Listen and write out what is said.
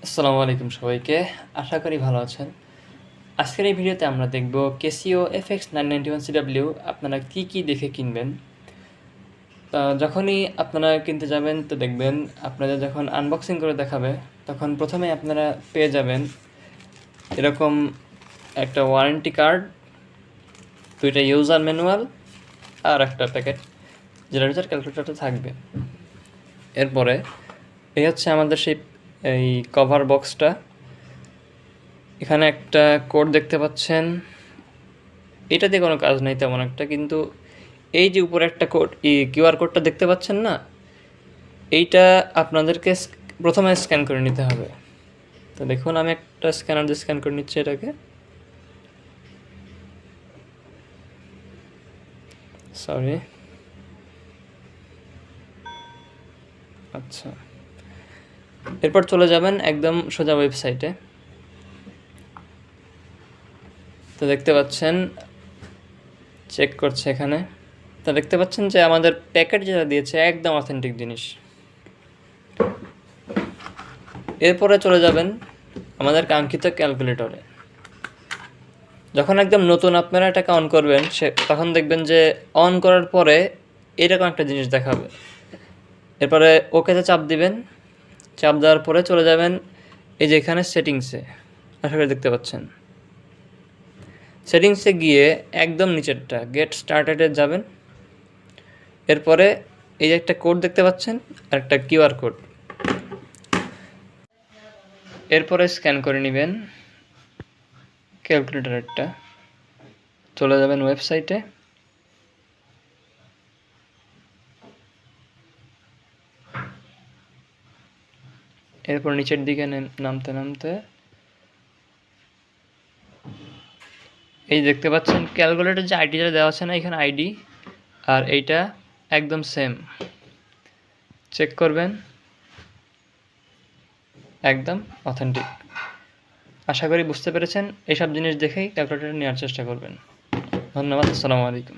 আসসালামু আলাইকুম সবাইকে। আশা করি ভালো আছেন। আজকের এই ভিডিওতে আমরা দেখব Casio FX991CW আপনারা কি দেখে কিনবেন। যখনই আপনারা কিনতে যাবেন তো দেখবেন আপনাদের যখন আনবক্সিং করে দেখাবে তখন প্রথমে আপনারা পেয়ে যাবেন এরকম একটা ওয়ারেন্টি কার্ড, 2টা ইউজার ম্যানুয়াল আর একটা প্যাকেট যেটার ভিতর ক্যালকুলেটরটা থাকবে। এরপরে এই হচ্ছে আমাদের সেই কভার বক্সটা। এখানে একটা কোড দেখতে পাচ্ছেন, এটা দিয়ে কোনো কাজ নেই তেমন একটা, কিন্তু এই যে উপরে একটা কোড কিউআর কোডটা দেখতে পাচ্ছেন না, এইটা আপনাদেরকে প্রথমে স্ক্যান করে নিতে হবে। তো দেখুন আমি একটা স্ক্যানার দিয়ে স্ক্যান করে নিচ্ছি এটাকে। সরি, আচ্ছা। এরপর চলে যাবেন একদম সোজা ওয়েবসাইটে। তো দেখতে পাচ্ছেন চেক করছে এখানে। তো দেখতে পাচ্ছেন যে আমাদের প্যাকেট যেটা দিয়েছে একদম অথেন্টিক জিনিস। এরপরে চলে যাবেন আমাদের কাঙ্ক্ষিত ক্যালকুলেটরে। যখন একদম নতুন আপনারা এটাকে অন করবেন তখন দেখবেন যে অন করার পরে এরকম একটা জিনিস দেখাবে। এরপরে ওকেতে চাপ দিবেন। চাপ দেওয়ার পরে চলে যাবেন এই যে এখানে সেটিংসে, আশা করি দেখতে পাচ্ছেন। সেটিংসে গিয়ে একদম নিচেরটা গেট স্টার্টেডে যাবেন। এরপরে এই যে একটা কোড দেখতে পাচ্ছেন আর একটা কিউআর কোড, এরপরে স্ক্যান করে নেবেন ক্যালকুলেটরেরটা। চলে যাবেন ওয়েবসাইটে। এরপর নিচের দিকে নামতে এই দেখতে পাচ্ছেন ক্যালকুলেটর যে আইডিটা দেওয়া আছে না, এখানে আইডি আর এইটা একদম সেম। চেক করবেন, একদম অথেন্টিক। আশা করি বুঝতে পেরেছেন। এইসব জিনিস দেখেই ক্যালকুলেটর নেওয়ার চেষ্টা করবেন। ধন্যবাদ। আসসালামু আলাইকুম।